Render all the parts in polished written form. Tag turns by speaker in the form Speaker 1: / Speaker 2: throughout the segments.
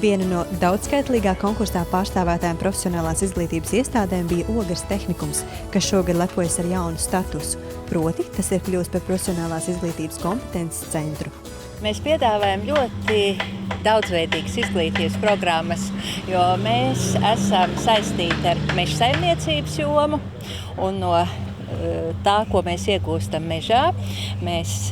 Speaker 1: Viena no daudzskaitlīgā konkursā pārstāvētājām profesionālās izglītības iestādēm bija Ogres tehnikums, kas šogad lepojas ar jaunu statusu. Proti, tas ir kļūst par profesionālās izglītības kompetences centru.
Speaker 2: Mēs piedāvājam ļoti daudzveidīgas izglītības programmas, jo mēs esam saistīti ar mežsaimniecības jomu un no tā, ko mēs iegūstam mežā, mēs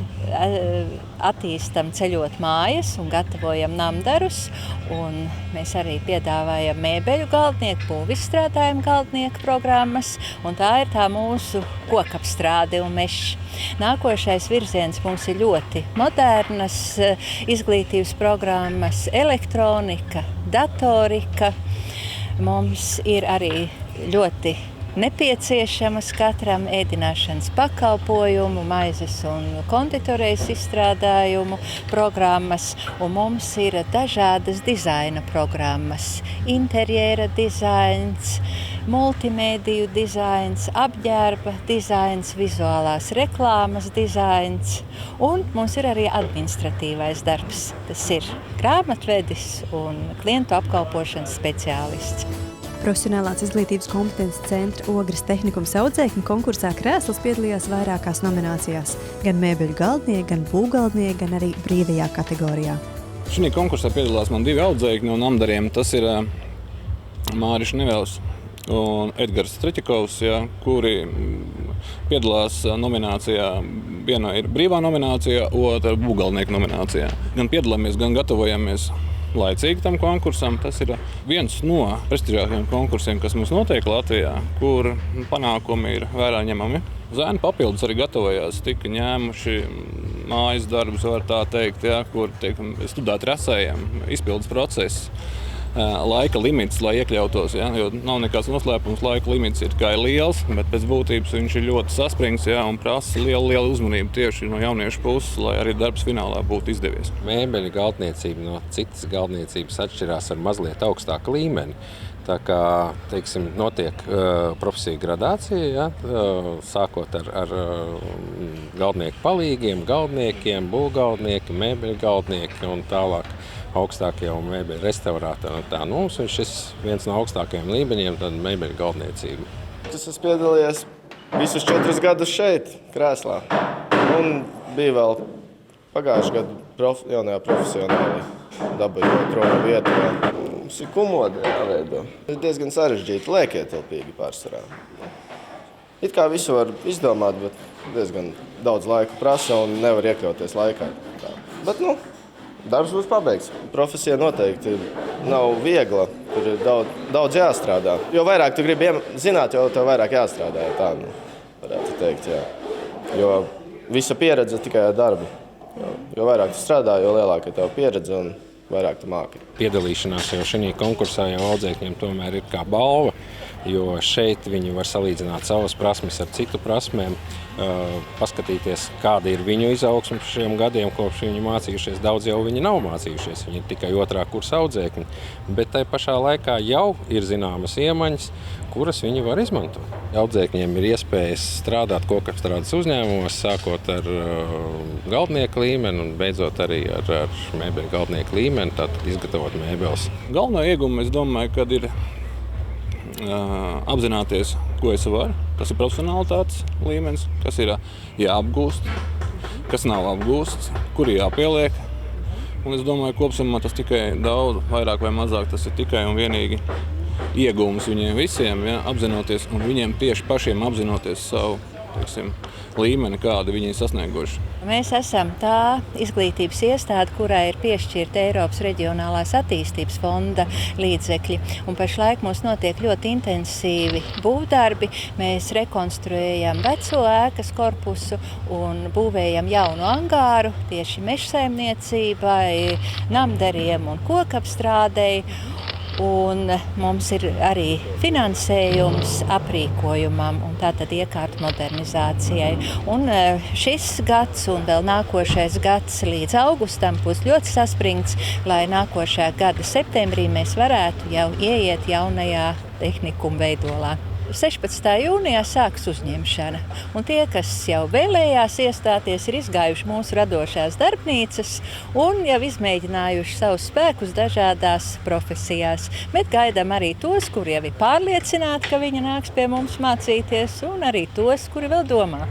Speaker 2: attīstam ceļot mājas un gatavojam namdarus, un mēs arī piedāvājam mēbeļu galdnieku, būvizstrādājumu galdnieku programmas, un tā ir tā mūsu kokapstrāde un mežs. Nākošais virziens mums ir ļoti modernas izglītības programmas, elektronika, datorika. Mums ir arī ļoti nepieciešamas katram ēdināšanas pakalpojumu, maizes un konditorejas izstrādājumu programmas, un mums ir dažādas dizaina programmas, interjera dizains, multimēdiju dizains, apģērba dizains, vizuālās reklāmas dizains, un mums ir arī administratīvais darbs. Tas ir grāmatvedis un klientu apkalpošanas speciālists.
Speaker 1: Profesionālās izglītības kompetences centra Ogres tehnikums audzēkņu konkursā krēsls piedalījās vairākās nominācijās. Gan mēbeļu galdnieki, gan būvgaldnieki, gan arī brīvajā kategorijā.
Speaker 3: Šī konkursā piedalās man 2 audzēkņi no namdariem. Tas ir Māris Nevels un Edgars Treķikovs, kuri piedalās nominācijā. Viena ir brīvā nominācijā, otra būvgaldnieku nominācijā. Gan piedalāmies, gan gatavojamies laicīgi tam konkursam. Tas ir viens no prestižākajiem konkursiem, kas mums notiek Latvijā, kur panākumi ir vērā ņemami. Zēni papildus arī gatavojās, tika ņēmuši mājas darbus, var tā teikt, kur studēt rasējiem, izpildes process. Laika limits, lai iekļautos, jo nav nekāds noslēpums, laika limits ir liels, bet pēc būtības viņš ir ļoti saspringts un prasa lielu uzmanību tieši no jauniešu puses, lai arī darbs finālā būtu izdevies.
Speaker 4: Mēbeļu galdniecība no citas galdniecības atšķirās ar mazliet augstāku līmeni. Tā kā, notiek profesiju gradācija, sākot ar galdnieku palīgiem, galdniekiem, būvgaldnieki, mēbeļu galdnieki un tālāk augstākie jau mēbeļu restaurātori. Mums ir šis viens no augstākajiem līmeņiem, tad mēbeļu galdniecība.
Speaker 5: Es esmu piedalījies visus 4 gadus šeit, krēslā. Un bija vēl pagājušajā gadu jaunajā profesionāli dabūju 2. vietu. Mums ir kumodi jāveido. Ir diezgan sarežģīti, liekietilpīgi pārsvarā. It kā visu var izdomāt, bet diezgan daudz laika prasa un nevar iekļauties laikā. Bet, darbs būs pabeigts. Profesija noteikti nav viegla, tur ir daudz jāstrādā. Jo vairāk tu gribi zināt, jo tev vairāk jāstrādā. Tā, varētu teikt, Jo visa pieredze tikai ar darbu. Jo vairāk tu strādā, jo lielāka ir tev pieredze un vairāk tu māki.
Speaker 4: Piedalīšanās jau šī konkursā jau audzēkņiem tomēr ir kā balva, jo šeit viņi var salīdzināt savas prasmes ar citu prasmēm, paskatīties, kāda ir viņu izaugsme šiem gadiem, kopš viņi mācījušies. Daudz jau viņi nav mācījušies, viņi ir tikai 2. kursa audzēkņi, bet tai pašā laikā jau ir zināmas iemaņas, kuras viņi var izmantot. Audzēkņiem ir iespējas strādāt kokapstrādes uzņēmumos, sākot ar galdnieku līmeni un beidzot arī ar mēbeļu galdnieku līmeni, tātad izgatavot mēbeles.
Speaker 3: Galvenā ieguma, es domāju, kad ir apzināties, ko es varu. Tas ir profesionālitātes līmenis, kas ir jāapgūst, kas nav apgūsts, kur ir jāpieliek. Un es domāju, kopsumā tas tikai daudz, vairāk vai mazāk, tas ir tikai un vienīgi iegūms viņiem visiem, apzinoties un viņiem tieši pašiem apzinoties savu, līmeni, kādu viņi ir sasnieguši.
Speaker 2: Mēs esam tā izglītības iestāde, kurai ir piešķirta Eiropas reģionālās attīstības fonda līdzekļi. Un pašlaik mums notiek ļoti intensīvi būvdarbi. Mēs rekonstruējam veco ēkas korpusu un būvējam jaunu angāru tieši mežsaimniecībai, namdariem un kokapstrādei. Un mums ir arī finansējums aprīkojumam un tātad iekārtu modernizācijai. Un šis gads un vēl nākošais gads līdz augustam būs ļoti saspringts, lai nākošā gada septembrī mēs varētu jau ieiet jaunajā tehnikuma veidolā. 16. jūnijā sāks uzņemšana. Un tie, kas jau vēlējās iestāties, ir izgājuši mūsu radošās darbnīcas un jau izmēģinājuši savus spēkus dažādās profesijās. Bet gaidām arī tos, kuri jau ir pārliecināti, ka viņi nāks pie mums mācīties, un arī tos, kuri vēl domā.